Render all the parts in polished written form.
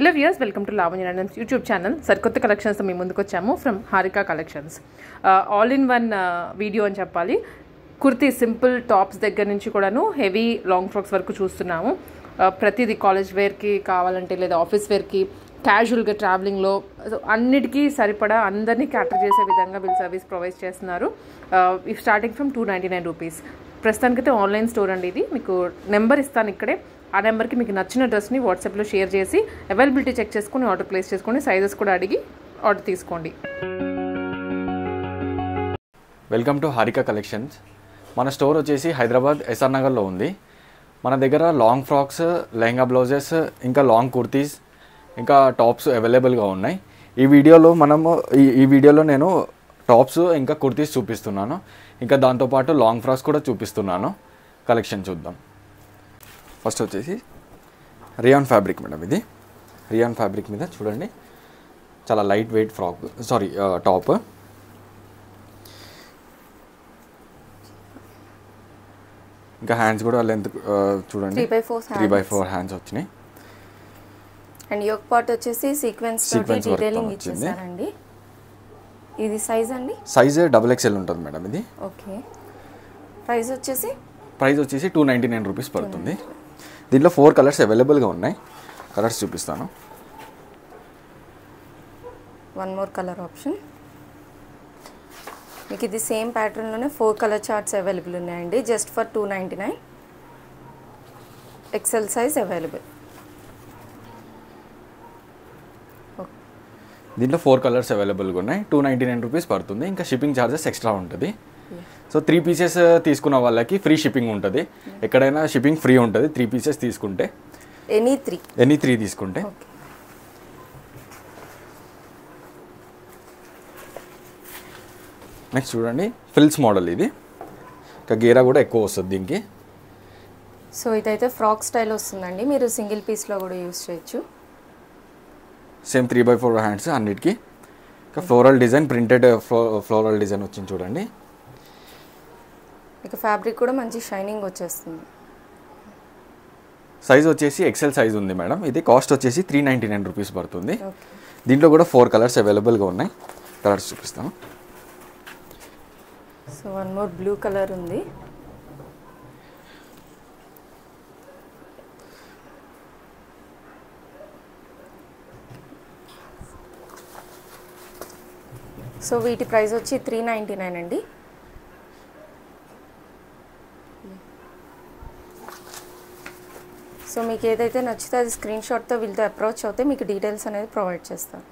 Hello viewers, welcome to Lavanya Nandan's YouTube channel. సరికొత్త collections మీ ముందుకు వచ్చాము from Harika collections. All in one video అని చెప్పాలి. కుర్తీ సింపుల్ టాప్స్ దగ్గర నుంచి కూడాను హెవీ లాంగ్ ఫ్రాక్స్ వరకు చూస్తున్నాము. ప్రతిదీ కాలేజ్ వేర్కి కావాలంటే లేదా ఆఫీస్ వేర్కి క్యాజువల్గా ట్రావెలింగ్లో అన్నిటికీ సరిపడా అందరినీ క్యాటర్ చేసే విధంగా వీళ్ళు సర్వీస్ ప్రొవైడ్ చేస్తున్నారు. Starting from 299 rupees. ప్రస్తుతానికైతే ఆన్లైన్ స్టోర్ అండి ఇది. మీకు నెంబర్ ఇస్తాను ఇక్కడే. ఆ నెంబర్కి మీకు నచ్చిన డ్రెస్ని వాట్సాప్లో షేర్ చేసి అవైలబిలిటీ చెక్ చేసుకొని ఆర్డర్ ప్లేస్ చేసుకోండి. సైజెస్ కూడా అడిగి ఆర్డర్ తీసుకోండి. Welcome to Harika collections. మన స్టోర్ వచ్చేసి హైదరాబాద్ ఎస్ఆర్ నగర్లో ఉంది. మన దగ్గర లాంగ్ ఫ్రాక్స్, లెహంగా బ్లౌజెస్, ఇంకా లాంగ్ కుర్తీస్, ఇంకా టాప్స్ అవైలబుల్గా ఉన్నాయి. ఈ వీడియోలో నేను టాప్స్ ఇంకా కుర్తీస్ చూపిస్తున్నాను. ఇంకా దాంతోపాటు లాంగ్ ఫ్రాక్స్ కూడా చూపిస్తున్నాను. కలెక్షన్ చూద్దాం. ఫస్ట్ వచ్చేసి రియాన్ ఫ్యాబ్రిక్ మేడం. ఇది రియాన్ ఫ్యాబ్రిక్ మీద చూడండి, చాలా లైట్ వెయిట్ టాప్. ఇంకా హ్యాండ్స్ కూడా లెంత్ చూడండి 3/4 హ్యాండ్స్ వచ్చినాయి. అండ్ యోక్ పార్ట్ వచ్చేసి సీక్వెన్స్ తోటి డీటెయిలింగ్ ఇచ్చేసారండి. ఇది సైజ్ అండి? సైజ్ XXL ఉంటుంది మేడం ఇది. ఓకే. ప్రైస్ వచ్చేసి 299 రూపీస్ పడుతుంది. దీంట్లో 4 కలర్స్ అవైలబుల్గా ఉన్నాయి. కలర్స్ చూపిస్తాను. One more colour option. మీకు ఇది సేమ్ ప్యాటర్న్లోనే 4 కలర్ చార్ట్స్ అవైలబుల్ ఉన్నాయండి. Just for 299. XL size available. దీంట్లో 4 కలర్స్ అవైలబుల్గా ఉన్నాయి. 299 రూపీస్ పడుతుంది. ఇంకా షిప్పింగ్ ఛార్జెస్ ఎక్స్ట్రా ఉంటుంది. సో 3 పీసెస్ తీసుకున్న వాళ్ళకి ఫ్రీ షిప్పింగ్ ఉంటుంది. ఎక్కడైనా షిప్పింగ్ ఫ్రీ ఉంటుంది 3 పీసెస్ తీసుకుంటే. ఎనీ త్రీ తీసుకుంటే. నెక్స్ట్ చూడండి, ఫ్రిల్స్ మోడల్. ఇది ఇంకా గేరా కూడా ఎక్కువ వస్తుంది దీనికి. సో ఇదైతే ఫ్రాక్ స్టైల్ వస్తుందండి. మీరు సింగిల్ పీస్లో కూడా యూస్ చేయొచ్చు. సేమ్ 3/4 హ్యాండ్స్ అన్నిటికీ. ఇంకా floral design, printed floral design వచ్చింది చూడండి. ఇక ఫ్యాబ్రిక్ కూడా మంచి షైనింగ్ వచ్చేస్తుంది. సైజ్ వచ్చేసి XL సైజ్ ఉంది మేడం. ఇది కాస్ట్ వచ్చేసి 399 రూపీస్ పడుతుంది. దీంట్లో కూడా 4 కలర్స్ అవైలబుల్గా ఉన్నాయి. కలర్స్ చూపిస్తాను. So one more blue colour ఉంది. సో వీటి ప్రైస్ వచ్చి 399 అండి. సో మీకు ఏదైతే నచ్చితే అది స్క్రీన్ షాట్తో వీళ్ళతో అప్రోచ్ అవుతే మీకు డీటెయిల్స్ అనేది ప్రొవైడ్ చేస్తారు.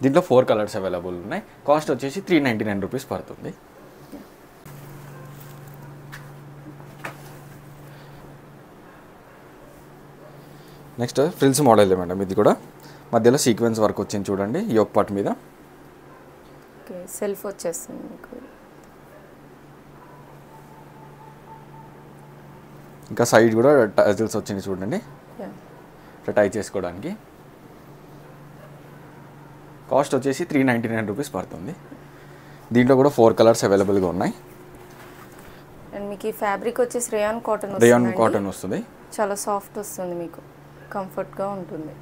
దీంట్లో 4 కలర్స్ అవైలబుల్ ఉన్నాయి. కాస్ట్ వచ్చేసి 399 రూపీస్ పడుతుంది. Next frills model madam. ఇది కూడా మధ్యలో సీక్వెన్స్ వర్క్ వచ్చింది చూడండి యోక్ పార్ట్ మీద. ఓకే, సెల్ఫ్ వచ్చేస్తుంది మీకు. ఇంకా సైడ్ కూడా టజిల్స్ వచ్చింది చూడండి, ఇట్లా టై చేసుకోవడానికి. కాస్ట్ వచ్చేసి 399 రూపీస్ పడుతుంది. దీంట్లో కూడా 4 కలర్స్ అవైలబుల్గా ఉన్నాయి. అండ్ మీకు ఈ ఫ్యాబ్రిక్ వచ్చేసి రేయాన్ కాటన్ వస్తుంది. చాలా సాఫ్ట్ వస్తుంది, మీకు కంఫర్ట్గా ఉంటుంది.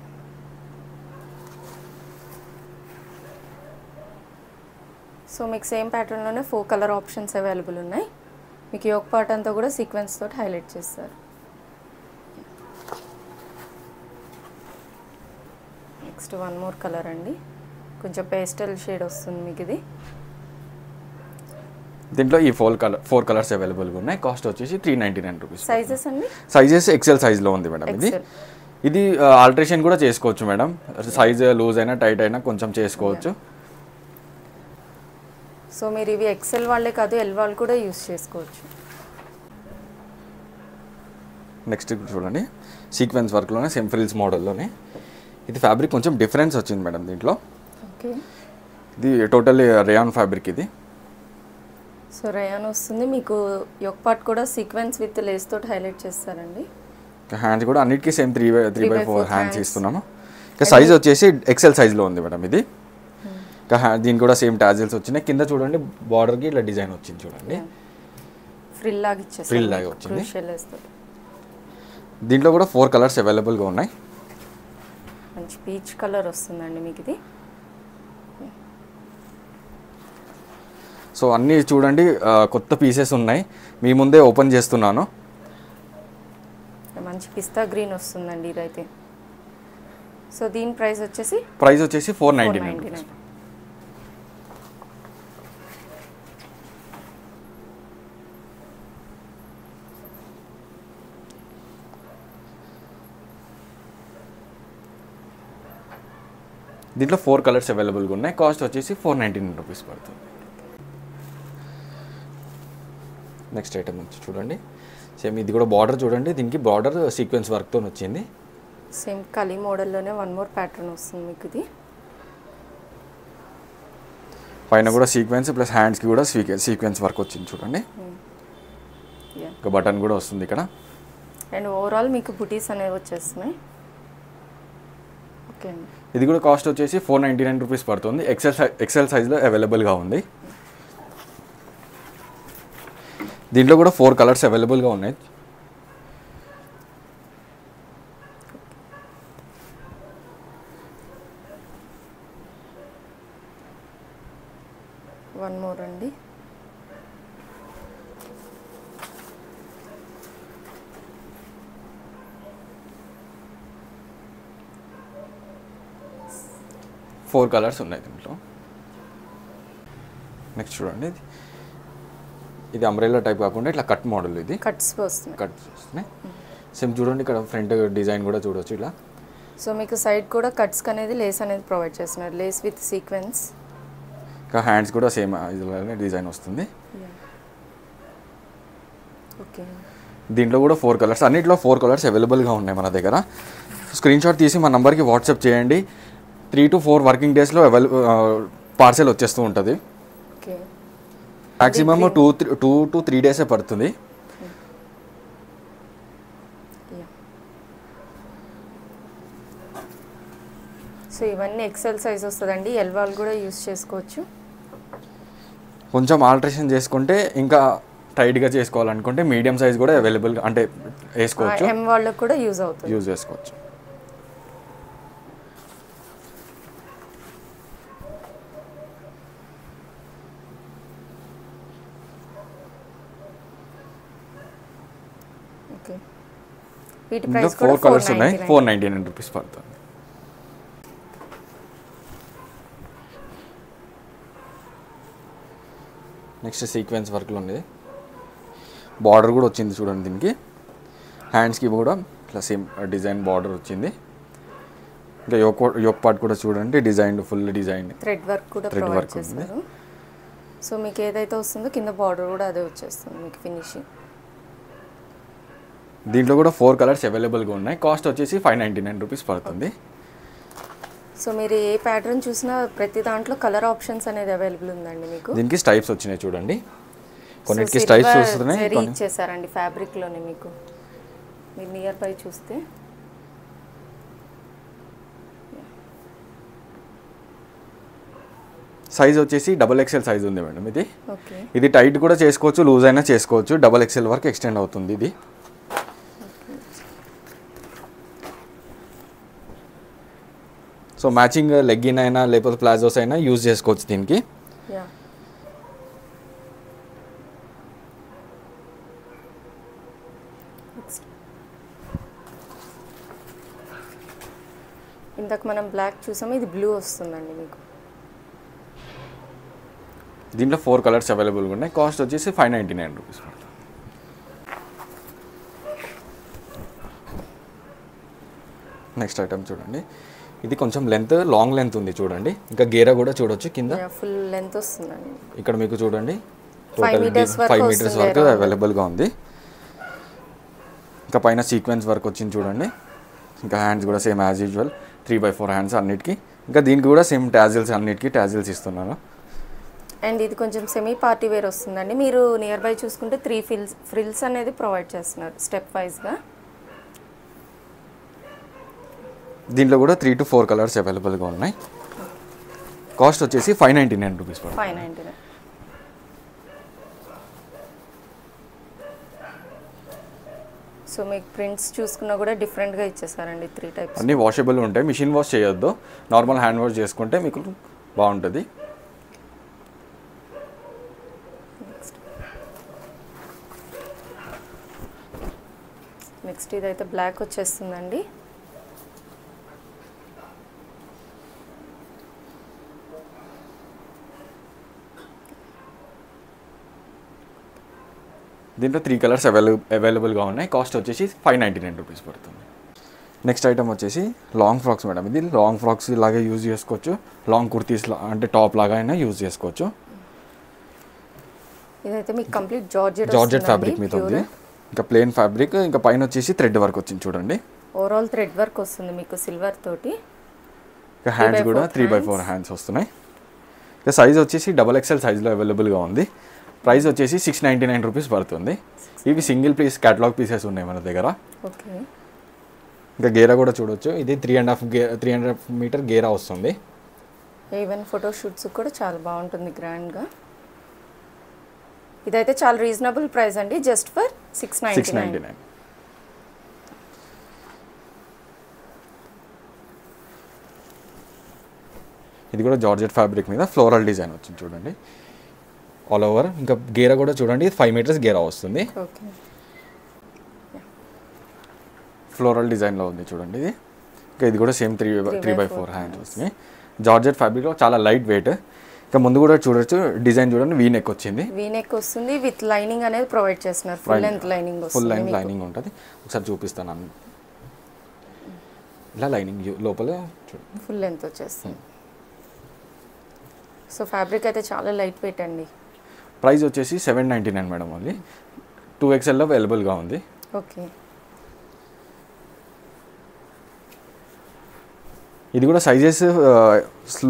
సో మీకు సేమ్ ప్యాటర్న్లోనే 4 కలర్ ఆప్షన్స్ అవైలబుల్ ఉన్నాయి. మీకు యోక్ పార్ట్ అంతా కూడా సీక్వెన్స్ తోటి హైలైట్ చేస్తారు. నెక్స్ట్ వన్ మోర్ కలర్ అండి. కొంచెం పేస్టల్ షేడ్ వస్తుంది మీకు ఇది. దీంట్లో ఈ 4 కలర్స్ అవైలబుల్గా ఉన్నాయి. కాస్ట్ వచ్చేసి 399 రూపీస్. సైజెస్ అండి? సైజెస్ XL సైజ్లో ఉంది మేడం. ఇది ఆల్టరేషన్ కూడా చేసుకోవచ్చు మేడం. సైజ్ లూజ్ అయినా టైట్ అయినా కొంచెం చేసుకోవచ్చు. సో మీరు ఇవి XL వాళ్ళే కాదు L వాళ్ళు కూడా యూస్ చేసుకోవచ్చు. నెక్స్ట్ చూడండి, సీక్వెన్స్ వర్క్లోనే సేమ్ ఫ్రిల్స్ మోడల్లోనే. ఇది ఫ్యాబ్రిక్ కొంచెం డిఫరెన్స్ వచ్చింది మేడం దీంట్లో. ఓకే. ఇది టోటల్లీ రేయాన్ ఫ్యాబ్రిక్ ఇది. సో రేయాన్ వస్తుంది మీకు. యోక్ పార్ట్ కూడా సీక్వెన్స్ విత్ లేస్ తోటి హైలైట్ చేస్తారండి. హ్యాండ్స్ కూడా అన్నిటికీ సేమ్ 3/4 హ్యాండ్స్ ఇస్తున్నాము. ఇంకా సైజ్ వచ్చేసి XL సైజ్లో ఉంది మేడం ఇది. ఇంకా దీనికి కూడా సేమ్ టాజిల్స్ వచ్చినాయి. కింద చూడండి బార్డర్కి ఇట్లా డిజైన్ వచ్చింది చూడండి. ఫ్రిల్ లాగా వచ్చింది. వచ్చింది. దీంట్లో కూడా 4 కలర్స్ అవైలబుల్గా ఉన్నాయి. మంచి పీచ్ కలర్ వస్తుందండి మీకు ఇది. సో అన్నీ చూడండి కొత్త పీసెస్ ఉన్నాయి, మీ ముందే ఓపెన్ చేస్తున్నాను. మంచి పిస్తా గ్రీన్ వస్తుందండి ఇదైతే. సో దీని ప్రైస్ వచ్చేసి 499. దీంట్లో 4 కలర్స్ అవైలబుల్గా ఉన్నాయి. కాస్ట్ వచ్చేసి 499 రూపీస్ పడుతుంది. నెక్స్ట్ ఐటమ్ వచ్చి చూడండి, సేమ్ ఇది కూడా బార్డర్ చూడండి, దీనికి బార్డర్ సీక్వెన్స్ వర్క్తో వచ్చింది. సేమ్ కలీ మోడల్లోనే వన్ మోర్ ప్యాటర్న్ వస్తుంది మీకు ఇది. పైన కూడా సీక్వెన్స్ ప్లస్ హ్యాండ్స్కి కూడా సీక్వెన్స్ వర్క్ వచ్చింది చూడండి. ఒక బటన్ కూడా వస్తుంది ఇక్కడ. అండ్ ఓవరాల్ మీకు బుటీస్ అనేవి వచ్చేస్తున్నాయి. ఓకే అండి. ఇది కూడా కాస్ట్ వచ్చేసి 499 రూపీస్ పడుతుంది. ఎక్సెల్ సైజ్లో అవైలబుల్గా ఉంది. దీంట్లో కూడా 4 కలర్స్ అవైలబుల్గా ఉన్నాయి. వన్ మోర్ అండి. ఫోర్ కలర్స్ ఉన్నాయి దీంట్లో. నెక్స్ట్ చూడండి, ఇది అంబ్రెల్లా టైప్ కాకుండా ఇట్లా కట్ మోడల్. ఇది కట్స్ వస్తున్నాయి. సేమ్ చూడండి, ఇక్కడ ఫ్రంట్ డిజైన్ కూడా చూడవచ్చు ఇలా. సో మీకు సైడ్ కూడా కట్స్ అనేది లేస్ అనేది ప్రొవైడ్ చేస్తున్నారు, లేస్ విత్ సీక్వెన్స్. ఇంకా హ్యాండ్స్ కూడా సేమ్ ఇలానే డిజైన్ వస్తుంది. ఓకే. దీంట్లో కూడా 4 కలర్స్, అన్నింటిలో 4 కలర్స్ అవైలబుల్గా ఉన్నాయి మన దగ్గర. స్క్రీన్ షాట్ తీసి మా నెంబర్కి వాట్సాప్ చేయండి. 3 to 4 వర్కింగ్ డేస్లో పార్సెల్ వచ్చేస్తూ ఉంటుంది. ఓకే. మ్యాక్సిమమ్ 2 to 3 డేసే పడుతుంది. సో ఇవన్నీ ఎక్సెల్ సైజ్ వస్తుందండి. ఎల్ వాళ్ళు కూడా యూస్ చేసుకోవచ్చు. కొంచెం ఆల్టరేషన్ చేసుకుంటే ఇంకా టైట్గా చేసుకోవాలనుకుంటే మీడియం సైజ్ కూడా అవైలబుల్గా అంటే వేసుకోవచ్చు. ఎం వాళ్ళకి కూడా యూజ్ అవుతుంది, యూజ్ చేసుకోవచ్చు. ఓకే. వీటి ప్రైస్ 4 కలర్స్ ఉన్నాయి, 499 రూపీస్ పడుతుంది. నెక్స్ట్ సీక్వెన్స్ వర్క్లో ఉంది. బార్డర్ కూడా వచ్చింది చూడండి. దీనికి హ్యాండ్స్కి కూడా ఇట్లా సేమ్ డిజైన్ బార్డర్ వచ్చింది. ఇంకా యోక్ పార్ట్ కూడా చూడండి, design full design thread work కూడా ప్రొవైడ్ చేస్తారు. సో మీకు ఏదైతే వస్తుందో కింద బార్డర్ కూడా అదే వచ్చేస్తుంది మీకు ఫినిషింగ్. దీంట్లో కూడా 4 కలర్స్ అవైలబుల్గా ఉన్నాయి. కాస్ట్ వచ్చేసి 599 రూపీస్ పడుతుంది. సో మీరు ఏ ప్యాటర్న్ చూసినా ప్రతి దాంట్లో కలర్ ఆప్షన్స్ అనేది అవైలబుల్ ఉందండి మీకు. దీనికి స్టైప్స్ వచ్చినాయి చూడండి, కొన్నిటికి స్టైప్స్ వస్తున్నాయి. ఇచ్చేసారండి ఫ్యాబ్రిక్లోనే మీకు. మీరు నియర్ బై చూస్తే సైజ్ వచ్చేసి XXL సైజ్ ఉంది మేడం ఇది. ఓకే. ఇది టైట్ కూడా చేసుకోవచ్చు, లూజ్ అయినా చేసుకోవచ్చు. XXL వరకు ఎక్స్టెండ్ అవుతుంది ఇది. సో మ్యాచింగ్ లెగ్గిన్ అయినా లేకపోతే ప్లాజోస్ అయినా యూజ్ చేసుకోవచ్చు దీనికి. ఇందాక మనం బ్లాక్ చూసాము, ఇది బ్లూ వస్తుందండి మీకు. దీంట్లో 4 కలర్స్ అవైలబుల్గా ఉన్నాయి. కాస్ట్ వచ్చేసి 599 రూపీస్ పడుతుంది. నెక్స్ట్ ఐటమ్ చూడండి, ఇది కొంచెం లాంగ్ లెంత్ ఉంది చూడండి. ఇంకా గేరా కూడా చూడొచ్చు కింద ఫుల్ లెంత్ వస్తుందండి. ఇక్కడ మీకు చూడండి 5 మీటర్స్ వరకు అవైలబుల్గా ఉంది. ఇంకా పైన సీక్వెన్స్ వర్క్ వచ్చింది చూడండి. ఇంకా హ్యాండ్స్ కూడా సేమ్ యాజ్ యూజువల్ 3/4 హ్యాండ్స్ అన్నిటికీ. ఇంకా దీనికి కూడా సేమ్ టాజిల్స్, అన్నిటికీ టాజిల్స్ ఇస్తున్నాను. అండ్ ఇది కొంచెం సెమీ పార్టీ వేర్ వస్తుందండి. మీరు నియర్ బై చూసుకుంటే 3 ఫ్రిల్స్ అనేది ప్రొవైడ్ చేస్తున్నారు స్టెప్ వైజ్గా. దీంట్లో కూడా 3 to 4 కలర్స్ అవైలబుల్గా ఉన్నాయి. కాస్ట్ వచ్చేసి 599 రూపీస్ పడుతుంది. 599. సో మీకు ప్రింట్స్ చూసుకున్నా కూడా డిఫరెంట్గా ఇచ్చేసారండి 3 టైప్స్. అన్నీ వాషబుల్ ఉంటాయి, మిషన్ వాష్ చేయొద్దు, నార్మల్ హ్యాండ్ వాష్ చేసుకుంటే మీకు బాగుంటుంది. నెక్స్ట్ ఇదైతే బ్లాక్ వచ్చేస్తుందండి. దీంట్లో 3 కలర్స్ అవైలబుల్గా ఉన్నాయి. కాస్ట్ వచ్చేసి 599 రూపీస్ పడుతుంది. నెక్స్ట్ ఐటమ్ వచ్చేసి లాంగ్ ఫ్రాక్స్ మేడం. ఇది లాంగ్ ఫ్రాక్స్ లాగా యూజ్ చేసుకోవచ్చు, లాంగ్ కుర్తీస్ అంటే టాప్ లాగా అయినా యూజ్ చేసుకోవచ్చు. ఇదైతే మీకు కంప్లీట్ జార్జెట్ ఫ్యాబ్రిక్ మీద ఉంది, ఇంకా ప్లెయిన్ ఫ్యాబ్రిక్, ఇంకా పైన వచ్చేసి థ్రెడ్ వర్క్ వచ్చింది చూడండి. ఓవరాల్ థ్రెడ్ వర్క్ వస్తుంది మీకు సిల్వర్ తోటి. ఇంకా హ్యాండ్స్ కూడా 3/4 హ్యాండ్స్ వస్తున్నాయి. ఇంకా సైజ్ వచ్చేసి XXL సైజ్లో అవైలబుల్గా ఉంది. ప్రైస్ వచ్చేసి 699 రూపీస్ పడుతుంది. ఇవి సింగిల్ పీస్ క్యాటలాగ్ పీసెస్ ఉన్నాయి మన దగ్గర. ఓకే. ఇంకా గేరా కూడా చూడొచ్చు, ఇది 3.5 మీటర్ గేరా వస్తుంది. ఈవెన్ ఫోటో షూట్స్ కూడా చాలా బాగుంటుంది గ్రాండ్గా. ఇదైతే చాలా రీజనబుల్ ప్రైస్ అండి, జస్ట్ ఫర్ 699. ఇది కూడా జార్జెట్ ఫ్యాబ్రిక్ మీద ఫ్లోరల్ డిజైన్ వచ్చింది చూడండి ఆల్ ఓవర్. ఇంకా గేరా కూడా చూడండి, 5 మీటర్స్ గేరా వస్తుంది. ఓకే. ఫ్లోరల్ డిజైన్లో ఉంది చూడండి ఇది. ఇంకా ఇది కూడా సేమ్ 3/4 హ్యాండ్స్ వస్తుంది. జార్జెట్ ఫ్యాబ్రిక్లో చాలా లైట్ వెయిట్. ఇంకా ముందు కూడా చూడొచ్చు, డిజైన్ చూడండి వీ నెక్ వచ్చింది. వీ నెక్ వస్తుంది విత్ లైనింగ్ అనేది ప్రొవైడ్ చేస్తున్నారు. ఫుల్ లెంత్ లైనింగ్ వస్తుంది. ఫుల్ లెంత్ లైనింగ్ ఉంటుంది. ఒకసారి చూపిస్తాను. ఇలా లైనింగ్ లోపల ఫుల్ లెంత్ వచ్చేస్తుంది. సో ఫ్యాబ్రిక్ అయితే చాలా లైట్ వెయిట్ అండి. ప్రైస్ వచ్చేసి 799 మేడం. ఓన్లీ 2XL అవైలబుల్గా ఉంది. ఓకే. ఇది కూడా సైజెస్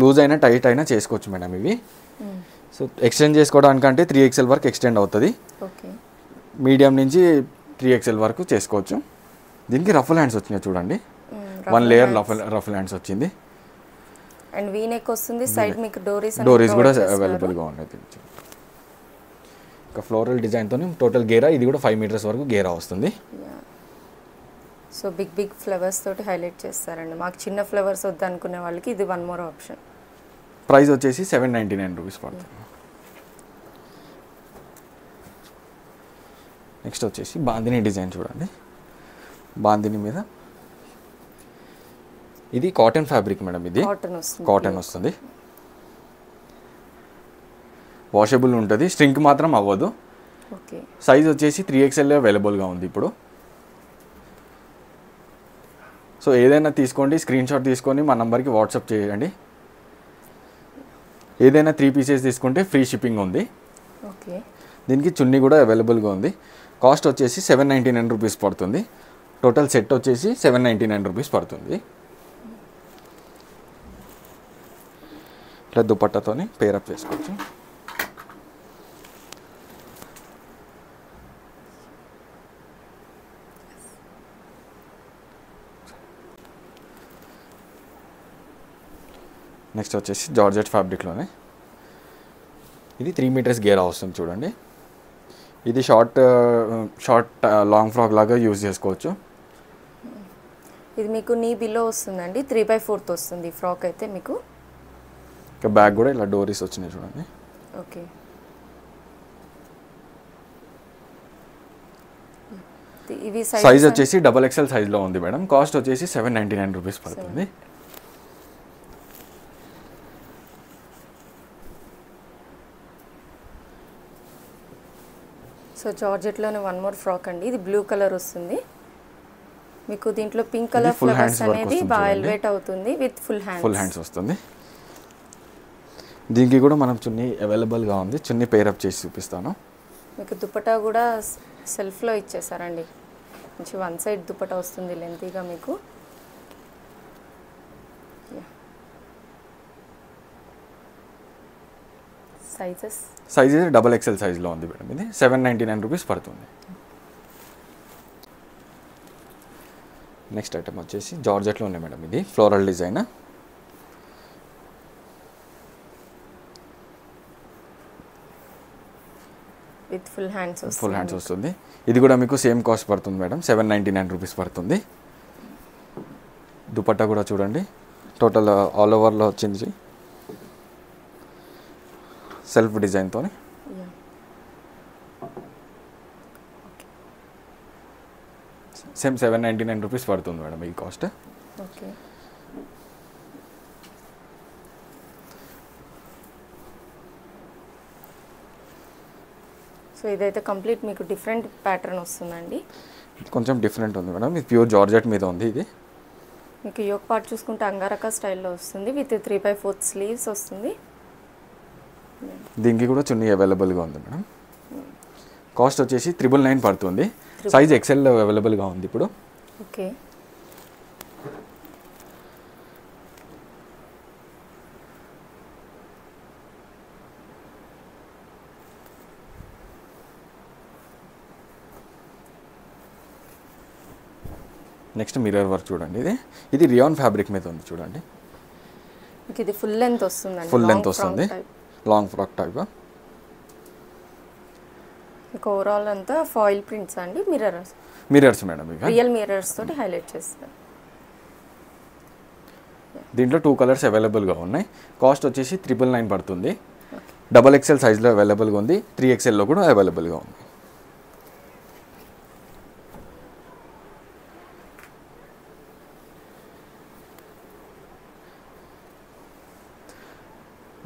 లూజ్ అయినా టైట్ అయినా చేసుకోవచ్చు మేడం ఇవి. సో ఎక్స్టెండ్ చేసుకోవడానికంటే 3XL వరకు ఎక్స్టెండ్ అవుతుంది. ఓకే. మీడియం నుంచి 3XL వరకు చేసుకోవచ్చు. దీనికి రఫుల్ హ్యాండ్స్ వచ్చినాయి చూడండి, 1 లేయర్ రఫుల్ హ్యాండ్స్ వచ్చింది. అండ్ వీ నెక్ వస్తుంది, సైడ్ మీకు డోరీస్ కూడా అవైలబుల్గా ఉన్నాయి. ఇంకా ఫ్లోరల్ డిజైన్తో టోటల్ గేరా, ఇది కూడా 5 మీటర్స్ వరకు గేరా వస్తుంది. సో బిగ్ ఫ్లవర్స్ తోటి హైలైట్ చేస్తారండి. మాకు చిన్న ఫ్లవర్స్ వద్దు అనుకునే వాళ్ళకి ఇది 1 మోర్ ఆప్షన్. ప్రైస్ వచ్చేసి 799 రూపీస్ పడుతుంది. నెక్స్ట్ వచ్చేసి బాందిని డిజైన్ చూడండి. బాందిని మీద ఇది కాటన్ ఫ్యాబ్రిక్ మేడం. ఇది కాటన్ వస్తుంది, వాషబుల్ ఉంటుంది, స్ట్రింక్ మాత్రం అవ్వదు. ఓకే. సైజ్ వచ్చేసి 3XL అవైలబుల్గా ఉంది ఇప్పుడు. సో ఏదైనా తీసుకోండి, స్క్రీన్ షాట్ తీసుకొని మా నంబర్కి వాట్సాప్ చేయండి. ఏదైనా 3 పీసెస్ తీసుకుంటే ఫ్రీ షిప్పింగ్ ఉంది. ఓకే. దీనికి చున్నీ కూడా అవైలబుల్గా ఉంది. కాస్ట్ వచ్చేసి 799 రూపీస్ పడుతుంది. టోటల్ సెట్ వచ్చేసి 799 రూపీస్ పడుతుంది. ఇట్లా దుపట్టాతోని పేరప్ చేసుకోవచ్చు. నెక్స్ట్ వచ్చేసి జార్జెట్ ఫ్యాబ్రిక్లోనే ఇది 3 మీటర్స్ గేరా వస్తుంది చూడండి. ఇది షార్ట్ లాంగ్ ఫ్రాక్ లాగా యూజ్ చేసుకోవచ్చు. ఇది మీకు నీ బిలో వస్తుందండి, 3/4 వస్తుంది ఫ్రాక్ అయితే మీకు. ఇంకా బ్యాగ్ కూడా ఇలా డోరీస్ వచ్చినాయి చూడండి. ఓకే. ఇవి సైజ్ వచ్చేసి XXL సైజ్లో ఉంది మేడం. కాస్ట్ వచ్చేసి 799 రూపీస్ పడుతుంది. సో జార్జెట్లోనే 1 మోర్ ఫ్రాక్ అండి. ఇది బ్లూ కలర్ వస్తుంది మీకు. దీంట్లో పింక్ కలర్ ఫ్లవర్స్ అనేది బాగా ఎలివేట్ అవుతుంది విత్ ఫుల్ హ్యాండ్స్ వస్తుంది. దీనికి కూడా మనం చున్నీ అవైలబుల్గా ఉంది. చున్నీ పేరప్ చేసి చూపిస్తాను మీకు. దుపట్టా కూడా సెల్ఫ్లో ఇచ్చేసారండి. మంచి 1 సైడ్ దుపట్టా వస్తుంది లెంతీగా మీకు. సైజెస్ XXL సైజ్లో ఉంది మేడం. ఇది 799 రూపీస్ పడుతుంది. నెక్స్ట్ ఐటమ్ వచ్చేసి జార్జెట్లో ఉన్నాయి మేడం. ఇది floral design. With full hands వస్తుంది. ఇది కూడా మీకు సేమ్ కాస్ట్ పడుతుంది మేడం, 799 రూపీస్ పడుతుంది. దుపట్టా కూడా చూడండి, టోటల్ ఆల్ ఓవర్లో వచ్చింది, సెల్ఫ్ డిజైన్తో. సేమ్ 799 రూపీస్ పడుతుంది మేడం ఈ కాస్ట్. ఓకే. సో ఇదైతే కంప్లీట్ మీకు డిఫరెంట్ ప్యాటర్న్ వస్తుందండి. కొంచెం డిఫరెంట్ ఉంది మేడం, ఇది ప్యూర్ జార్జెట్ మీద ఉంది. ఇది మీకు యోక్ పార్ట్ చూసుకుంటే అంగారక స్టైల్లో వస్తుంది విత్ 3/4 స్లీవ్స్ వస్తుంది. దీనికి కూడా చున్నీ అవైలబుల్గా ఉంది మేడం. కాస్ట్ వచ్చేసి 999 పడుతుంది. సైజ్ ఎక్సెల్ అవైలబుల్గా ఉంది ఇప్పుడు. ఓకే. నెక్స్ట్ మిర్రర్ వర్క్ చూడండి, ఇది రియాన్ ఫ్యాబ్రిక్ మీద ఉంది చూడండి. ఇది ఫుల్ లెంత్ వస్తుందండి, ఫుల్ లెంత్ వస్తుంది, లాంగ్ ఫ్రాక్ టైప్. మీకు ఓవరాల్ అంతా ఫాయిల్ ప్రింట్స్ అండి, మిర్రర్స్ మేడం, ఇక రియల్ మిర్రర్స్ తోటి హైలైట్ చేస్తారు. దీంట్లో 2 కలర్స్ అవైలబుల్గా ఉన్నాయి. కాస్ట్ వచ్చేసి 999 పడుతుంది. XXL సైజ్లో అవైలబుల్గా ఉంది, 3XLలో కూడా అవైలబుల్గా ఉంది.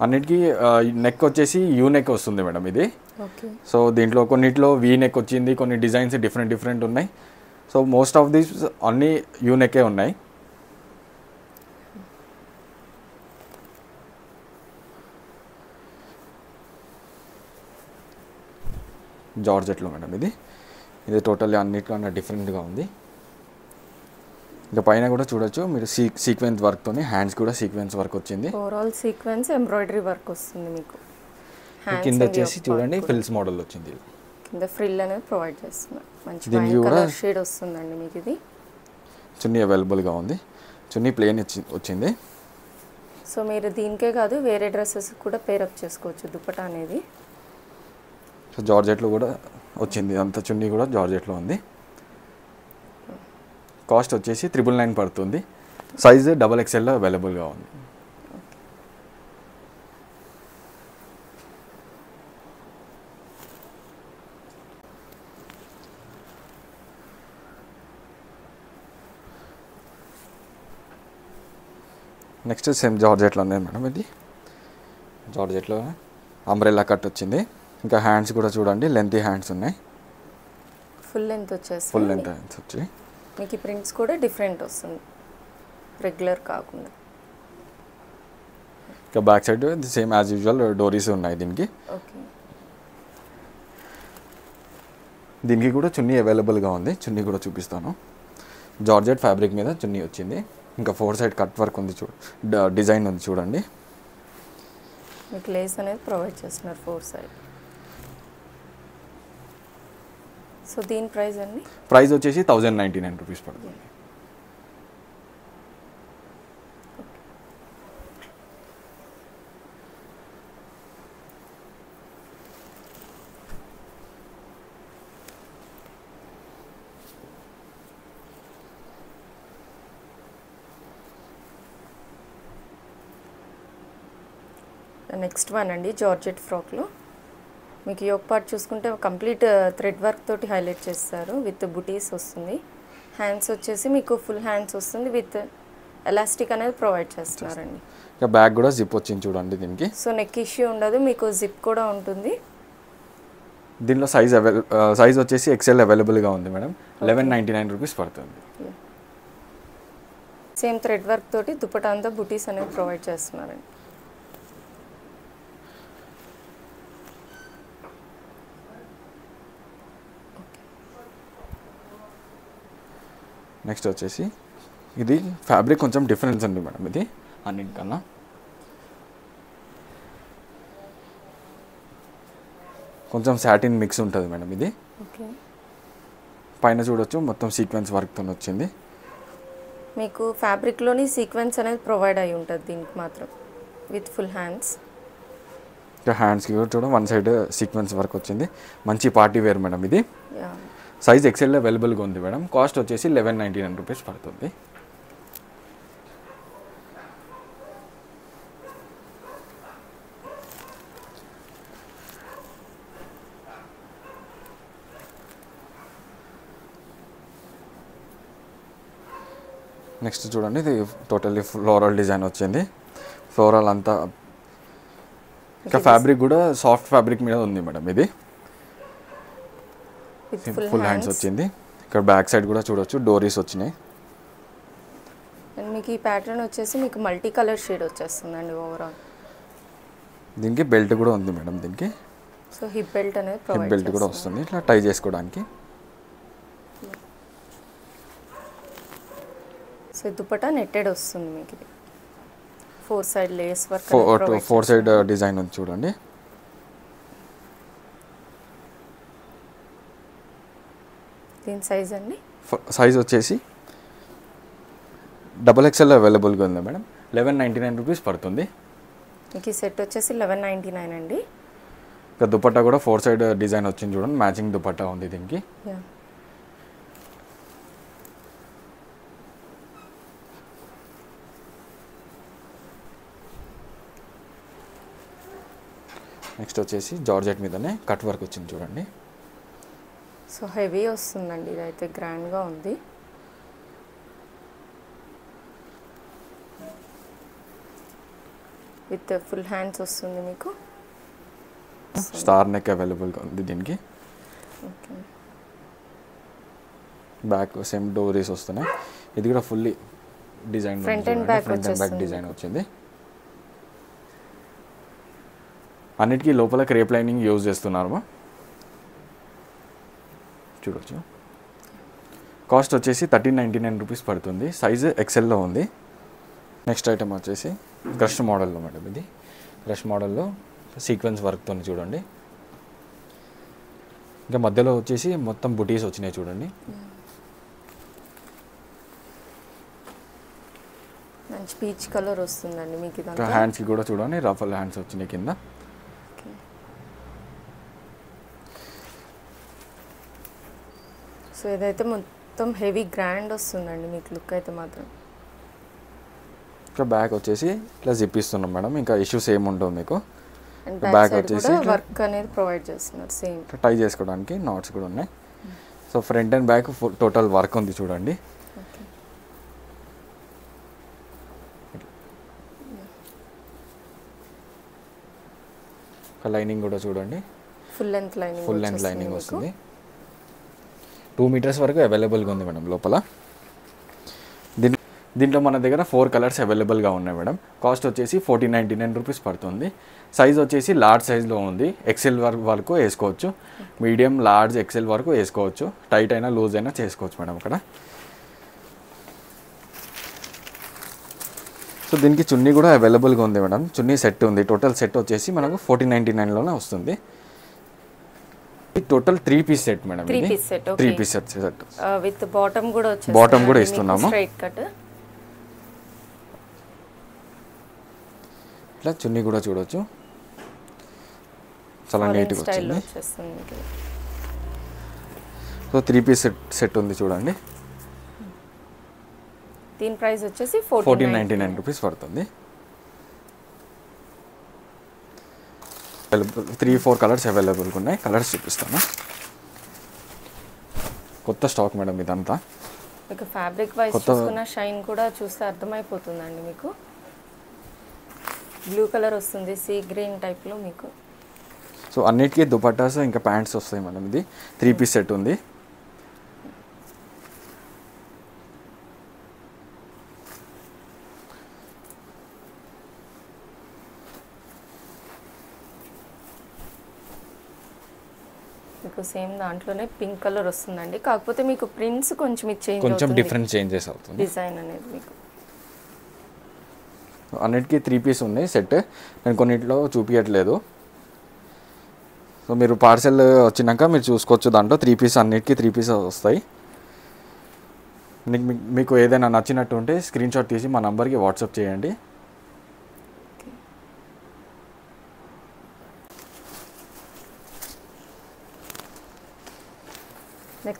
అన్నిటికీ నెక్ వచ్చేసి యూ నెక్ వస్తుంది మేడం ఇది. సో దీంట్లో కొన్నిట్లో వీ నెక్ వచ్చింది, కొన్ని డిజైన్స్ డిఫరెంట్ ఉన్నాయి. సో మోస్ట్ ఆఫ్ దీస్ అన్నీ యూ నెక్కే ఉన్నాయి. జార్జెట్లో మేడం ఇది టోటల్లీ అన్నిటికన్నా డిఫరెంట్గా ఉంది. ఇంకా పైన కూడా చూడొచ్చు మీరు, సీక్వెన్స్ వర్క్తోని హ్యాండ్స్ కూడా సీక్వెన్స్ వర్క్ వచ్చింది. ఓవరాల్ సీక్వెన్స్ ఎంబ్రాయిడరీ వర్క్ వస్తుంది మీకు. కింద వచ్చేసి చూడండి ఫ్రిల్స్ మోడల్ వచ్చింది, కింద ఫ్రిల్ అనేది ప్రొవైడ్ చేస్తున్నారు. మంచి వైన్ కలర్ షేడ్ వస్తుందండి మీకు. ఇది చున్నీ అవైలబుల్గా ఉంది, చున్నీ ప్లేన్ వచ్చింది. సో మీరు దీనికే కాదు వేరే డ్రెస్సెస్ కూడా పేరప్ చేసుకోవచ్చు దుపట్టా అనేది. సో జార్జెట్లో కూడా వచ్చింది, అంత చున్నీ కూడా జార్జెట్లో ఉంది. కాస్ట్ వచ్చేసి 999 పడుతుంది. సైజు XXLలో అవైలబుల్గా ఉంది. నెక్స్ట్ సేమ్ జార్జెట్లో ఉంది మేడం, ఇది జార్జెట్లో అంబ్రెల్లా కట్ వచ్చింది. ఇంకా హ్యాండ్స్ కూడా చూడండి, లెంతీ హ్యాండ్స్ ఉన్నాయి, ఫుల్ లెంత్ వచ్చేసి. ఫుల్ లెంత్ హ్యాండ్స్ వచ్చి మీకు ఈ ప్రింట్స్ కూడా డిఫరెంట్ వస్తుంది, రెగ్యులర్ కాకుండా. ఇంకా back side same as usual డోరీస్ ఉన్నాయి దీనికి. ఓకే. దీనికి కూడా చున్నీ అవైలబుల్గా ఉంది, చున్నీ కూడా చూపిస్తాను. జార్జెట్ ఫ్యాబ్రిక్ మీద చున్నీ వచ్చింది. ఇంకా 4 సైడ్ కట్ వర్క్ ఉంది, డిజైన్ ఉంది చూడండి. మీకు లేస్ అనేది ప్రొవైడ్ చేస్తున్నారు 4 సైడ్. సో దీని ప్రైస్ అండి? ప్రైస్ వచ్చేసి 1099 రూపీస్ పడుతుంది. నెక్స్ట్ వన్ అండి, జార్జెట్ ఫ్రాక్లో మీకు యోక్ పార్ట్ చూసుకుంటే కంప్లీట్ థ్రెడ్ వర్క్ తోటి హైలైట్ చేస్తారు విత్ బుటీస్ వస్తుంది. హ్యాండ్స్ వచ్చేసి మీకు ఫుల్ హ్యాండ్స్ వస్తుంది విత్ ఎలాస్టిక్ అనేది ప్రొవైడ్ చేస్తున్నారండి. ఇక బ్యాక్ కూడా జిప్ వచ్చింది చూడండి దీనికి. సో నెక్ ఇష్యూ ఉండదు, మీకు జిప్ కూడా ఉంటుంది. దీనిలో సైజ్ వచ్చేసి XL అవైలబుల్గా ఉంది మేడం. 1199 రూపీస్ పడుతుంది. సేమ్ థ్రెడ్ వర్క్ తోటి దుపట్టా అంతా బుటీస్ అనేది ప్రొవైడ్ చేస్తున్నారండి. నెక్స్ట్ వచ్చేసి ఇది ఫ్యాబ్రిక్ కొంచెం డిఫరెన్స్ ఉంది మేడం, ఇది అన్నిటికన్నా. కొంచెం సాటిన్ మిక్స్ ఉంటుంది మేడం ఇది. పైన చూడొచ్చు మొత్తం సీక్వెన్స్ వర్క్తో వచ్చింది. మీకు ఫ్యాబ్రిక్లోని సీక్వెన్స్ అనేది ప్రొవైడ్ అయి ఉంటుంది దీనికి మాత్రం విత్ ఫుల్ హ్యాండ్స్. ఇంకా హ్యాండ్స్కి కూడా చూడండి వన్ సైడ్ సీక్వెన్స్ వర్క్ వచ్చింది. మంచి పార్టీ వేర్ మేడం ఇది. యా సైజ్ ఎక్సెల్ అవైలబుల్గా ఉంది మేడం. కాస్ట్ వచ్చేసి 1199 రూపీస్ పడుతుంది. నెక్స్ట్ చూడండి, ఇది టోటల్లీ ఫ్లోరల్ డిజైన్ వచ్చింది. ఫ్లోరల్ అంతా ఇంకా ఫ్యాబ్రిక్ కూడా సాఫ్ట్ ఫ్యాబ్రిక్ మీద ఉంది మేడం. ఇది ఫుల్ హ్యాండ్స్ వచ్చింది. ఇక్కడ బ్యాక్ సైడ్ కూడా చూడొచ్చు డోరీస్ వచ్చినాయి. అండ్ మీకు ఈ ప్యాటర్న్ వచ్చేసి మీకు మల్టీ కలర్ షేడ్ వచ్చేస్తుందండి ఓవరాల్. దీనికి బెల్ట్ కూడా ఉంది మేడం. దీనికి సో హిప్ బెల్ట్ అనేది హిప్ ప్రొవైడ్ బెల్ట్ కూడా వస్తుంది ఇట్లా టై చేసుకోవడానికి. సో దుపట్టా నెట్టెడ్ వస్తుంది మీకు. ఇది 4 side lace work 4 side design ఉంది చూడండి. దీని సైజ్ అండి సైజ్ వచ్చేసి XXL అవైలబుల్గా ఉంది మేడం. 1199 రూపీస్ పడుతుంది. మీకు ఈ సెట్ వచ్చేసి 1199 అండి. ఇంకా దుపట్టా కూడా 4 సైడ్ డిజైన్ వచ్చింది చూడండి. మ్యాచింగ్ దుపట్టా ఉంది దీనికి. నెక్స్ట్ వచ్చేసి జార్జెట్ మీదనే కట్ వర్క్ వచ్చింది చూడండి. సో హెవీ వస్తుందండి. ఇదైతే గ్రాండ్గా ఉంది. విత్ ఫుల్ హ్యాండ్స్ వస్తుంది మీకు. స్టార్ నెక్ అవైలబుల్గా ఉంది దీనికి. ఓకే బ్యాక్ సేమ్ డోరీస్ వస్తున్నాయి. ఇది కూడా fully design front and back design వచ్చింది. అన్నిటికీ లోపల క్రేప్ లైనింగ్ యూజ్ చేస్తున్నారు చూడొచ్చు. కాస్ట్ వచ్చేసి 1399 రూపీస్ పడుతుంది. సైజ్ ఎక్సెల్లో ఉంది. నెక్స్ట్ ఐటమ్ వచ్చేసి క్రష్ మోడల్లో మేడం. ఇది క్రష్ మోడల్లో సీక్వెన్స్ వర్క్తో చూడండి. ఇంకా మధ్యలో వచ్చేసి మొత్తం బుటీస్ వచ్చినాయి చూడండి. మంచి పీచ్ కలర్ వస్తుందండి మీకు. ఇదంతా హ్యాండ్స్కి కూడా చూడండి రఫల్ హ్యాండ్స్ వచ్చినాయి కింద. సో ఇదైతే మొత్తం హెవీ గ్రాండ్ వస్తుందండి మీకు లుక్ అయితే మాత్రం. ఇంకా బ్యాక్ వచ్చేసి ఇట్లా జిప్ ఇస్తున్నాం మేడం. ఇంకా ఇష్యూస్ ఏమి ఉండవు మీకు. అండ్ బ్యాక్ బ్యాక్ వచ్చేసి వచ్చేసి వర్క్ అనేది ప్రొవైడ్ చేస్తున్నారు సేమ్. టై చేసుకోవడానికి నాట్స్ కూడా ఉన్నాయి. So front and back total work ఉంది చూడండి. లైనింగ్ కూడా చూడండి. ఫుల్ లెంత్ లైనింగ్ వస్తుంది. 2 మీటర్స్ వరకు అవైలబుల్గా ఉంది మేడం లోపల. దీంట్లో మన దగ్గర 4 కలర్స్ అవైలబుల్గా ఉన్నాయి మేడం. కాస్ట్ వచ్చేసి 1499 రూపీస్ పడుతుంది. సైజ్ వచ్చేసి లార్జ్ సైజ్లో ఉంది. ఎక్సెల్ వరకు వేసుకోవచ్చు. మీడియం, లార్జ్, ఎక్సెల్ వరకు వేసుకోవచ్చు. టైట్ అయినా లూజ్ అయినా చేసుకోవచ్చు మేడం ఇక్కడ. సో దీనికి చున్నీ కూడా అవైలబుల్గా ఉంది మేడం. చున్నీ సెట్ ఉంది. టోటల్ సెట్ వచ్చేసి మనకు 1499లోనే వస్తుంది. Total 3 piece set madam. 3 piece set. 3 piece set with bottom కూడా వచ్చేసి బాటమ్ కూడా ఇస్తున్నాము. Straight cut. ఇట్లా చున్నీ కూడా చూడొచ్చు. చాలా నీట్గా వచ్చింది. సో 3 పీస్ సెట్ ఉంది చూడండి. దీని ప్రైస్ వచ్చేసి 1499 రూపీస్ పడుతుంది. 3-4 కలర్స్ అవైలబుల్గా ఉన్నాయి. కలర్స్ చూపిస్తాను. కొత్త స్టాక్ మేడం ఇదంతా. మీకు ఫ్యాబ్రిక్ వైస్ చూసుకున్న షైన్ కూడా చూస్తే అర్థమైపోతుందండి మీకు. బ్లూ కలర్ వస్తుంది, సీ గ్రీన్ టైప్లో మీకు. సో అన్నిటికీ దుపట్టాస్ ఇంకా ప్యాంట్స్ వస్తాయి మేడం. ఇది 3 పీస్ సెట్ ఉంది. మీకు సేమ్ దాంట్లోనే పింక్ కలర్ వస్తుందండి. కాకపోతే మీకు ప్రింట్స్ కొంచెం చేంజ్ అవుతుంది. కొంచెం డిఫరెంట్ చేంజెస్ అవుతుంది డిజైన్ అనేది మీకు. అన్నిటికీ 3 పీస్ ఉన్నాయి సెట్. నేను కొన్నిట్లో చూపించట్లేదు. సో మీరు పార్సెల్ వచ్చినాక మీరు చూసుకోవచ్చు. దాంట్లో 3 పీస్ అన్నిటికీ 3 పీస్ వస్తాయి. మీకు ఏదైనా నచ్చినట్టు ఉంటే స్క్రీన్ షాట్ తీసి మా నంబర్కి వాట్సాప్ చేయండి.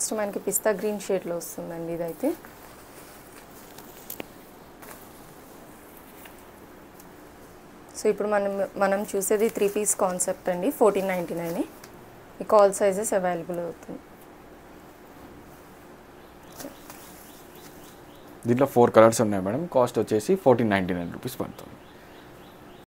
నెక్స్ట్ మనకి పిస్తా గ్రీన్ షేడ్లో వస్తుందండి ఇదైతే. సో ఇప్పుడు మనం చూసేది 3 పీస్ కాన్సెప్ట్ అండి. 1499. మీకు ఆల్ సైజెస్ అవైలబుల్ అవుతుంది. దీంట్లో 4 కలర్స్ ఉన్నాయి మేడం. కాస్ట్ వచ్చేసి 1499 రూపీస్ పడుతుంది.